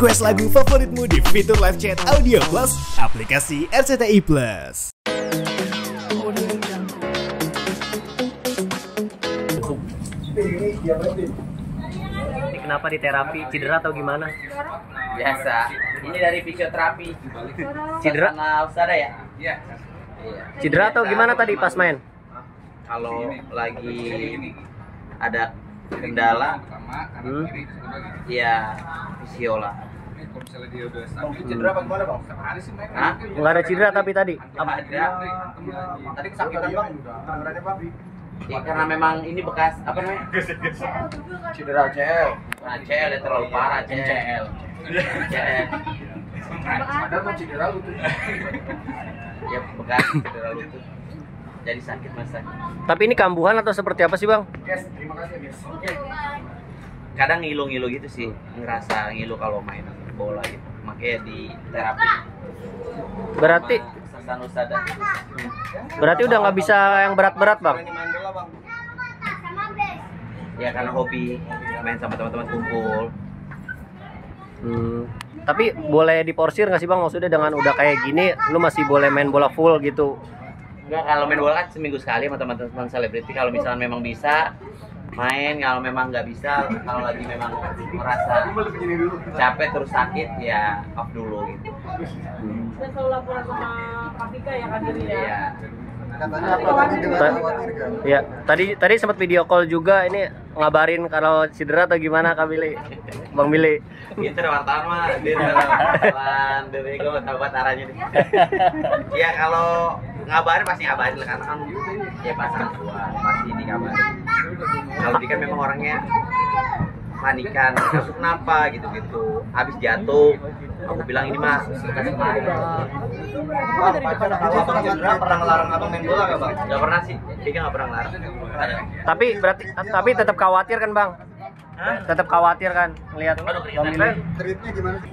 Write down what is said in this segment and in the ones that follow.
Request lagu favoritmu di fitur live chat Audio Plus aplikasi RCTI Plus. Ini kenapa di terapi? Cedera atau gimana? Biasa. Ini dari fisioterapi. Cedera? Sama Ustazah ya? Iya. Cedera atau gimana tadi pas main? Kalau lagi ada kendala, ya fisio lah. Cedera apa gimana, Bang? Hah? Nggak ada cedera tapi tadi. Apa ada? Tadi kesakitan, Bang. Benerannya, Bang. Ya, karena memang ini bekas apa namanya? Cedera CL. Nah, CL ya terlalu parah, CL. CL. Ada mau cedera lutut. Ya bekas cedera lutut. Jadi sakit mas. Tapi ini kambuhan atau seperti apa sih bang? Guys, terima kasih, guys. Kadang ngilu-ngilu gitu sih, ngerasa ngilu kalau main bola gitu. Makanya di terapi. Berarti Ustazah. berarti udah nggak bisa yang berat-berat bang? Main bola, Bang. Ya karena hobi main sama teman-teman kumpul. Tapi boleh diporsir nggak sih bang? Maksudnya dengan udah kayak gini, lu masih boleh main bola full gitu? Enggak, kalau main bola kan seminggu sekali sama teman-teman selebriti. Kalau misalnya memang bisa main, kalau memang nggak bisa, kalau lagi memang merasa capek terus sakit ya off dulu gitu. Saya selalu laporan sama Kak Vika ya kan diri ya. Iya. Katanya apa dengan khawatir kan? Ya, tadi sempat video call juga ini ngabarin kalau cedera atau gimana Kak Billy? Bang Billy. Pinter wartawan mah, dia wartawan, dari gue nggak tahu buat arahnya nih. Ya kalau ngabarin pasti ngabarin lah, karena kan ya pasangan gua pasti dikabarin. Kalau dia kan memang orangnya panikan, kamu kenapa gitu-gitu. Habis jatuh, aku bilang ini mas, kasih main. Abang cedera pernah ngelarang abang main bola nggak, Bang? Gak pernah sih, dia nggak pernah ngelarang. Tapi tetap khawatir kan bang? Tetap khawatir kan ngelihat Bang Billy? Treatnya gimana sih?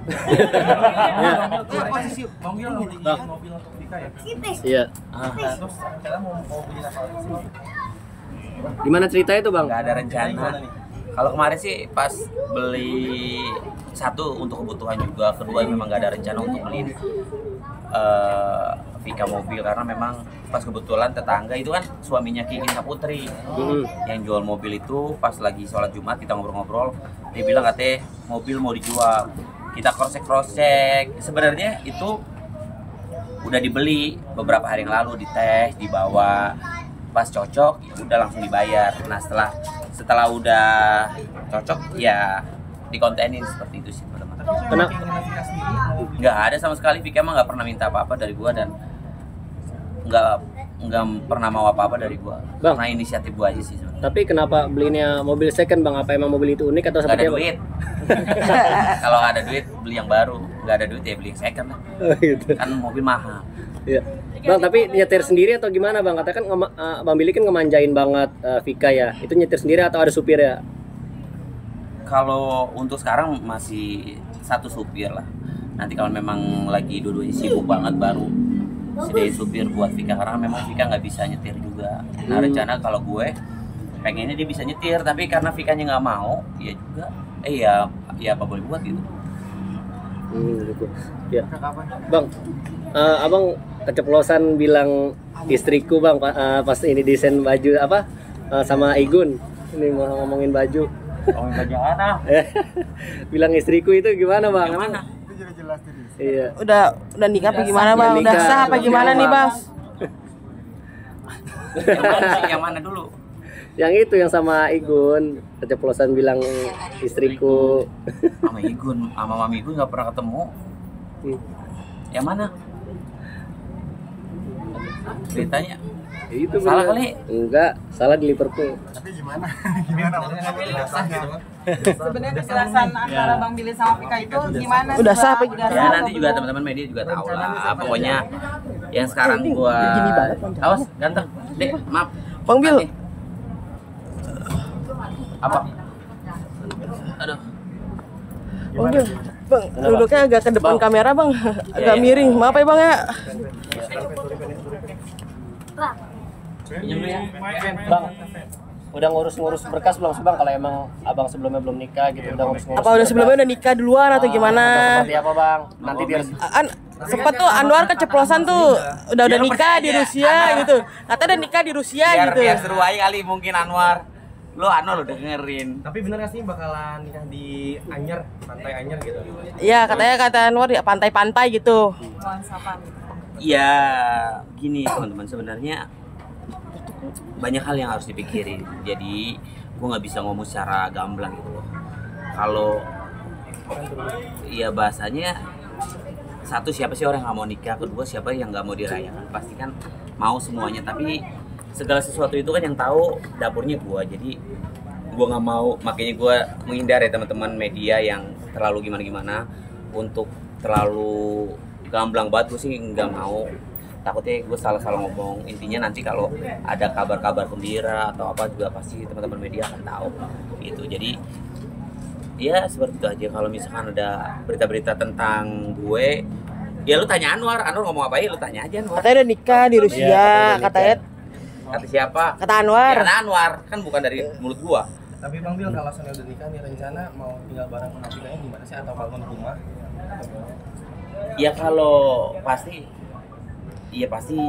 Posisi Bang Wil beli mobil untuk Vika ya? Iya. Terus rencana mau beli apa sih? Gimana ceritanya tuh bang? Nggak ada rencana. Kalau kemarin sih pas beli satu untuk kebutuhan juga, kedua memang nggak ada rencana untuk beli Vika mobil, karena memang pas kebetulan tetangga itu kan suaminya Kiki Saputri yang jual mobil itu. Pas lagi sholat Jumat kita ngobrol-ngobrol, dia bilang katanya mobil mau dijual. Kita cross-check, sebenarnya itu udah dibeli beberapa hari yang lalu, dites, dibawa, pas cocok ya udah langsung dibayar. Nah setelah udah cocok ya dikontenin seperti itu sih teman-teman. Kenapa? Nggak ada sama sekali, Vika emang nggak pernah minta apa-apa dari gua dan nggak pernah mau apa-apa dari gua. Bang. Karena inisiatif gua aja sih sebenarnya. Tapi kenapa belinya mobil second bang? Apa emang mobil itu unik atau Nggak seperti ada apa? duit. Kalau ada duit beli yang baru, nggak ada duit ya beli yang second lah. Oh, gitu. Kan mobil mahal. Iya. Bang, tapi nyetir sendiri atau gimana bang? Katakan Bang Billy kan ngemanjain banget Vika ya. Itu nyetir sendiri atau ada supir ya? Kalau untuk sekarang masih satu supir lah. Nanti kalau memang lagi dua-duanya sibuk banget baru sediain supir buat Vika, karena memang Vika nggak bisa nyetir juga. Nah rencana kalau gue pengennya dia bisa nyetir, tapi karena Vikanya nggak mau, ya juga ya apa boleh buat gitu. Gitu. Ya. Bang, abang keceplosan bilang istriku bang pas ini desain baju apa sama Igun. Ini mau ngomongin baju. Ngomongin baju mana? Bilang istriku itu gimana bang? Yang mana? Itu jelas tadi. Iya. Udah nikah apa gimana bang? Ya, Udah nikah. sah apa gimana nih bang? Yang mana dulu? Yang itu yang sama Igun keceplosan bilang istriku. Sama Igun, sama Mami Igun nggak pernah ketemu. Yang mana? Ceritanya Itu salah bener. kali. Enggak, salah di Liverpool. Tapi gimana? Gimana? Sebenarnya kejelasan antara Bang Billy sama Vika itu gimana? Udah sah apa gimana? Ya nanti juga teman-teman media juga tahu lah. Pokoknya yang sekarang gua awas ganteng. Dek, maaf. Bang Bil. Apa? Aduh. Bang Bil. Bang, duduknya agak ke depan kamera bang, agak miring. Maaf ya bang ya. Pinjam dulu ya. Bang, Udah ngurus-ngurus berkas belum sih Bang? Kalau emang Abang sebelumnya belum nikah gitu, udah ngurus-ngurus. Apa udah sebelumnya udah nikah duluan atau gimana? Seperti apa Bang? Nanti biar Sempat tuh Anwar keceplosan tuh udah Ya, lu nikah di percaya. Rusia gitu. Kata udah nikah di Rusia gitu. Biar seru aja kali mungkin Anwar. Lo Anwar udah dengerin. Tapi bener gak sih bakalan nikah di Anyer, pantai Anyer gitu? Iya, katanya kata Anwar ya pantai-pantai gitu. Ya gini teman-teman, sebenarnya banyak hal yang harus dipikirin. Jadi gue nggak bisa ngomong secara gamblang gitu loh. Kalau ya bahasanya satu, siapa sih orang yang nggak mau nikah, kedua siapa yang nggak mau dirayakan, pasti kan mau semuanya. Tapi segala sesuatu itu kan yang tahu dapurnya gue, jadi gue nggak mau, makanya gue menghindar ya teman-teman media yang terlalu gimana-gimana untuk terlalu gamblang banget. Gue sih nggak mau, takutnya gue salah-salah ngomong. Intinya nanti kalau ada kabar-kabar gembira atau apa juga pasti teman-teman media akan tahu gitu. Jadi ya seperti itu aja. Kalau misalkan ada berita-berita tentang gue, ya lu tanya Anwar ngomong apa ya, lu tanya aja Anwar. Katanya udah nikah di Rusia, katanya Kata siapa? kata Anwar. Ya, kata Anwar, kan bukan dari mulut gua. Tapi Bang Bil, kalau soalnya udah nikah nih rencana mau tinggal bareng Kafikanya gimana sih, atau bangun rumah? Ya kalau pasti, iya pasti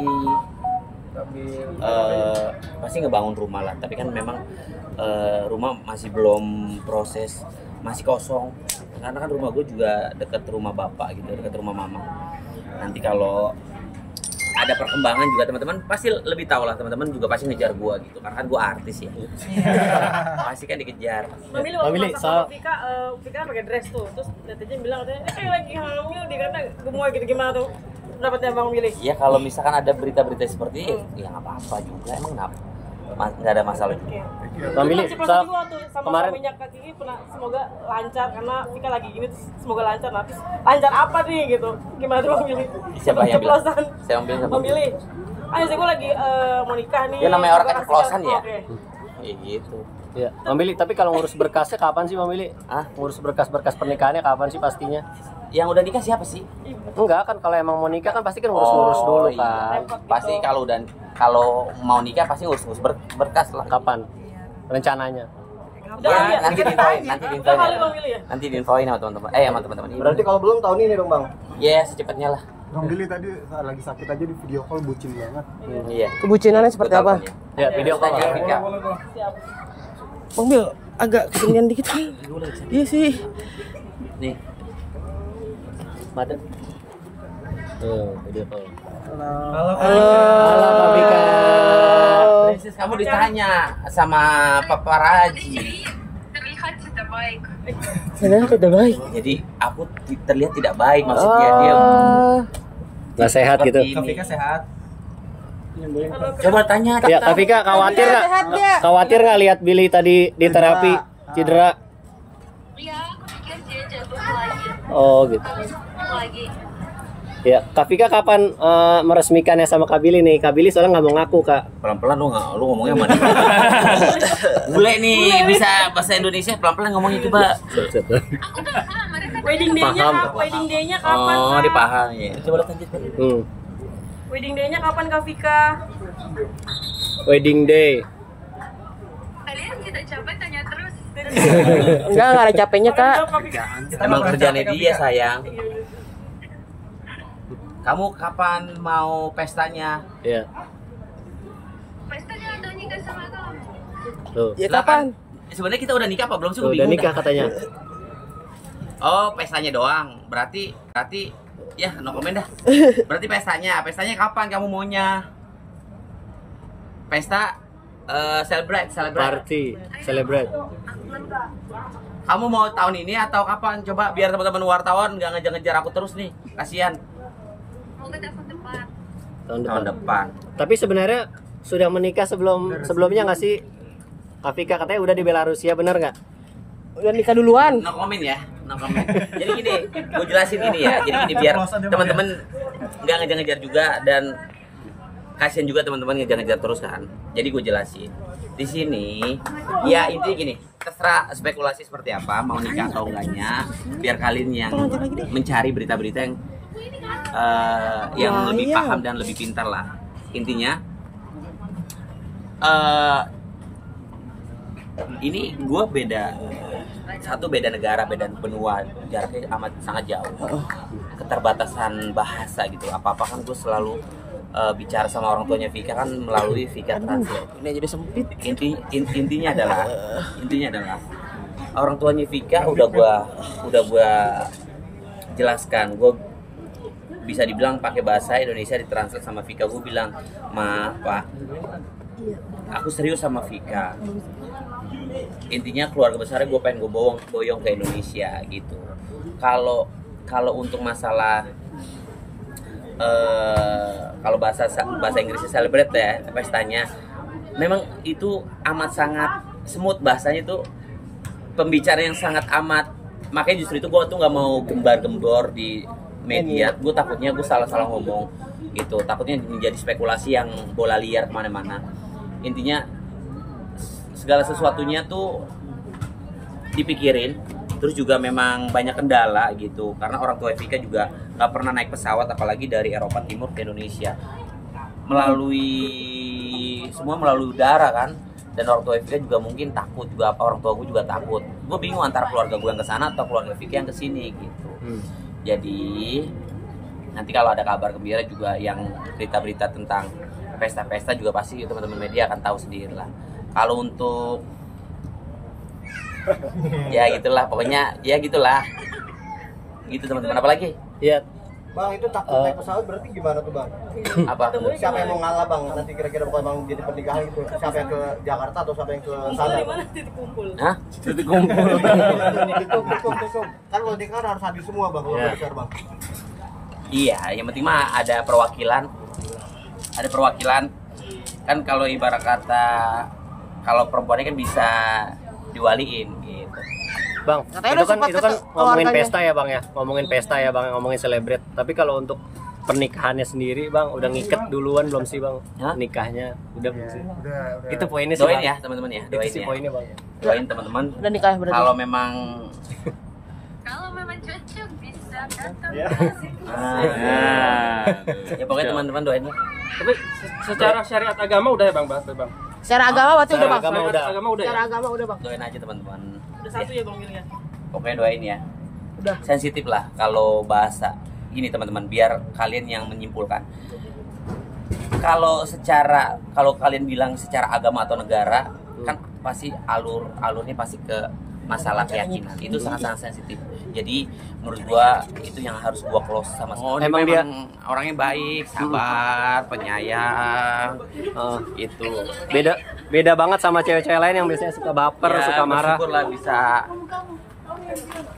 pasti ngebangun rumah lah. Tapi kan memang rumah masih belum proses, masih kosong. Karena kan rumah gue juga dekat rumah bapak gitu, dekat rumah mama. Nanti kalau ada perkembangan juga teman-teman pasti lebih tahu lah. Teman-teman juga pasti ngejar gua gitu, karena kan gua artis ya. Pasti kan dikejar. Memilih soal Vika pakai dress tuh, terus netizen bilang katanya lagi hamil, dikata gemoy gitu, gimana tuh pendapatnya Bang Willy? Ya kalau misalkan ada berita-berita seperti itu, ya nggak apa-apa juga, emang nggak ada masalah juga. Bang Willy, soal sama kemarin minyak kaki pernah, semoga lancar karena Vika lagi gini, terus semoga lancar. Nanti lancar apa nih gitu? Gimana tuh Bang Willy? Siapa yang bilang? Keceplosan. Saya ambil sama Bang Willy. Ayo sih gue lagi mau nikah nih. Ya namanya orang keceplosan ya. Oke. Ya gitu. ya, Bang Willy, tapi kalau ngurus berkasnya kapan sih Bang Willy? Ngurus berkas-berkas pernikahannya kapan sih pastinya? Yang udah nikah siapa sih? Enggak kan, kalau emang mau nikah kan pasti kan ngurus-ngurus dulu iya. kan. Pasti kalau mau nikah pasti ngurus berkas lah. Kapan rencananya? Ya, nanti diinfoin, Udah kali Bang Willy ya? nanti diinfoin sama teman-teman. Sama teman-teman. Berarti kalau belum tahun ini dong Bang. Ya secepatnya lah. Bang Billy tadi lagi sakit aja di video call bucin banget. Iya. Kebucinannya seperti apa? Ya, video call. Tanya Vika. Bang Bil agak ketinggian dikit. Iya sih. Nih. Madan. Video call. Halo. Halo Kak Vika. Princess, kamu ditanya sama paparazi. Terlihat tidak baik. Jadi aku terlihat tidak baik, maksudnya dia Nggak sehat gitu. seperti ini. Kafika sehat. Coba tanya. Ya, Kak Vika khawatir nggak? Sehat dia. Khawatir nggak lihat Billy tadi di terapi cedera? Iya, aku pikir dia jatuh lagi. Oh gitu. Lagi. Ya, Kak Vika kapan meresmikannya sama Kak Billy nih? Kak Billy soalnya nggak mau ngaku Kak. Pelan-pelan lu ngomongnya mana? Bule nih bisa bahasa Indonesia, pelan-pelan ngomongnya coba. Aku paham, mereka Wedding day-nya Paham. kapan? Wedding day-nya kapan? Oh, Kak? dipahami. Coba lanjut. Wedding day-nya kapan Kak Vika? Wedding day. kalian tidak capek tanya terus. Enggak ada capeknya Kak. Emang kerjaannya dia sayang. Kamu kapan mau pestanya? Iya. Pestanya ada nikah sama kamu. Tuh. Ya Lah, kapan? Sebenarnya kita udah nikah apa belum sih? Udah Gua bingung nikah dah. katanya. Oh, pestanya doang. Berarti ya no comment dah. Berarti pestanya kapan kamu maunya? Pesta celebrate. Party, celebrate. Kamu mau tahun ini atau kapan? Coba biar teman-teman wartawan nggak ngejar-ngejar aku terus nih. Kasihan. Mau ke tahun depan. Tahun depan. Tapi sebenarnya sudah menikah sebelumnya nggak sih? Kak Vika katanya udah di Belarusia, bener nggak? Udah nikah duluan. No comment ya. No comment. Jadi gini, gue jelasin ini ya. Jadi gini biar teman-teman nggak ngejar-ngejar juga, dan kasihan juga teman-teman ngejar-ngejar terus kan. Jadi gue jelasin. Di sini ya intinya gini, terserah spekulasi seperti apa, mau nikah atau enggaknya, biar kalian yang mencari berita-berita yang lebih paham dan lebih pintar lah. Intinya ini gue beda negara, beda benua, jaraknya amat sangat jauh. Keterbatasan bahasa gitu, apa-apa kan gue selalu bicara sama orang tuanya Vika kan melalui Vika Translate. Ini jadi sempit. Intinya adalah orang tuanya Vika udah gua jelaskan, gue bisa dibilang pakai bahasa Indonesia ditranslate sama Vika. Gue bilang, "Ma, Pak, aku serius sama Vika. Intinya keluarga besarnya gue pengen gue boyong ke Indonesia gitu. Kalau untuk masalah kalau bahasa Inggrisnya celebrate ya, pestanya, memang itu amat sangat smooth bahasanya, itu pembicara yang sangat amat, makanya justru itu gue tuh nggak mau gembar-gembor di media. Gue takutnya gue salah-salah ngomong gitu, takutnya menjadi spekulasi yang bola liar kemana-mana. Intinya segala sesuatunya tuh dipikirin. Terus juga memang banyak kendala gitu, karena orang tua Vika juga nggak pernah naik pesawat, apalagi dari Eropa Timur ke Indonesia, semua melalui udara kan. Dan orang tua Vika juga mungkin takut juga, orang tua gue juga takut. Gue bingung antara keluarga gue yang kesana atau keluarga Vika yang kesini gitu. Jadi nanti kalau ada kabar gembira juga, yang berita-berita tentang pesta-pesta juga pasti teman-teman media akan tahu sendiri lah. Kalau untuk ya gitulah, pokoknya ya gitulah gitu teman-teman. Apalagi Iya. Bang, itu takut naik pesawat berarti gimana tuh bang? apa Siapa yang mau ngalah bang? Nanti kira-kira bukan bang jadi pernikahan gitu. Siapa yang ke Jakarta atau siapa yang ke sana? Di mana titik kumpul? Hah? Titik kumpul. Tukum. Kan kalau nikah harus hadir semua bang, kalau besar bang. Iya, yang penting mah ada perwakilan kan. Kalau ibarat kata, kalau perempuannya kan bisa diwaliin gitu. Bang, Katanya itu kan ngomongin keluarganya. pesta ya bang ya, ngomongin celebrate. Tapi kalau untuk pernikahannya sendiri bang, udah ngiket duluan belum sih bang? Hah? Nikahnya udah belum sih? Udah. Itu poinnya sih Doain bang. ya teman-teman ya, Itu doain sih ya. poinnya bang. Doain teman-teman. Udah nikah berarti. Kalau memang Kalau memang cocok bisa datang. ya pokoknya teman-teman doain ya. Tapi secara syariat agama udah ya bang, bahas bang. Secara agama berarti udah bang. Agama udah. Agama udah ya. Secara agama udah bang. Doain aja teman-teman. Udah satu ya Bang Gil ya. Pokoknya doain ya. Udah. Sensitif lah kalau bahasa. Gini teman-teman, biar kalian yang menyimpulkan. Kalau kalian bilang secara agama atau negara, kan pasti alurnya pasti ke masalah keyakinan. Itu sangat-sangat sensitif. Jadi menurut gua itu yang harus gua close sama Emang dia orangnya baik, sabar, penyayang. Itu beda banget sama cewek-cewek lain yang biasanya suka baper, ya, suka marah. bersyukurlah bisa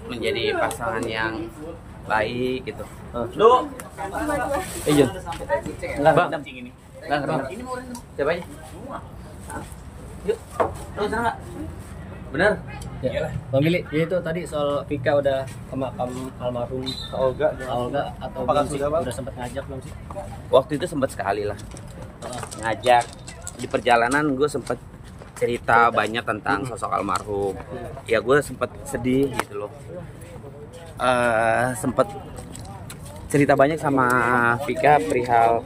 menjadi pasangan yang baik gitu. Lu Iya. enggak bang ini. Enggak. Ini mau siapa aja? Yuk. Lu sana enggak? Bener? Ya. Bang Billy, ya itu tadi soal Vika udah ke makam almarhum Olga atau Apakah belum sih? sudah, Bang? Udah sempat ngajak belum sih? Waktu itu sempat sekali lah ngajak. Di perjalanan gue sempat cerita banyak tentang sosok almarhum. Ya gue sempat sedih gitu loh. Sempat cerita banyak sama Vika perihal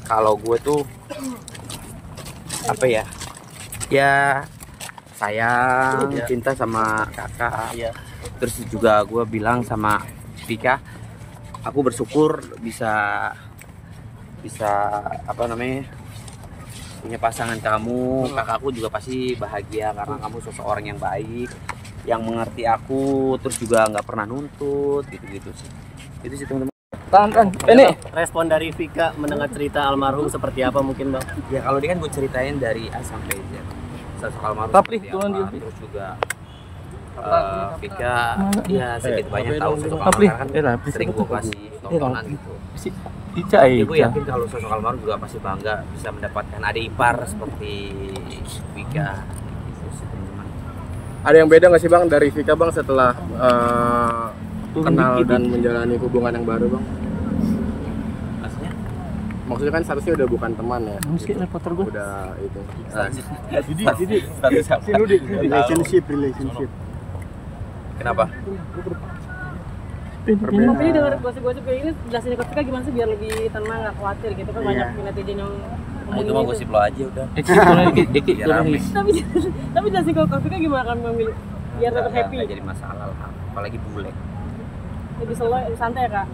kalau gue tuh apa ya? Ya sayang, cinta sama kakak. Iya. Terus juga gue bilang sama Vika, aku bersyukur bisa apa namanya, punya pasangan kamu. Kakakku juga pasti bahagia karena kamu sosok orang yang baik, yang mengerti aku, terus juga nggak pernah nuntut gitu sih. Itu sih teman-teman. Ini respon dari Vika mendengar cerita almarhum seperti apa mungkin bang? Ya kalau dia kan gue ceritain dari A sampai Z. Sosok almarhum Tapi, seperti tuan apa, dia. terus juga Vika ya sedikit banyak tahu sosok almarhum karena kan sering gue kasih tontonan gitu. Jadi gue yakin kalau sosok almarhum juga pasti bangga bisa mendapatkan adik ipar seperti Vika. Gitu sih, teman-teman. Ada yang beda nggak sih bang dari Vika bang setelah kenal dan menjalani hubungan yang baru bang? Maksudnya? Maksudnya kan seharusnya udah bukan teman ya. Mungkin reporter gue. Udah itu. Relationship. Kenapa? Bang Billy dengar gosip-gosip kayak ini jelasin ke Vika gimana sih biar lebih tenang, nggak khawatir gitu kan, banyak netizen yang Nah, itu mah gosip lo aja udah. Dikit Biar rame. Tapi jelasin kalau Kak Vika gimana kan memilih biar tetap happy. Nggak jadi masalah lah, apalagi bule. Lebih slow, santai ya Kak.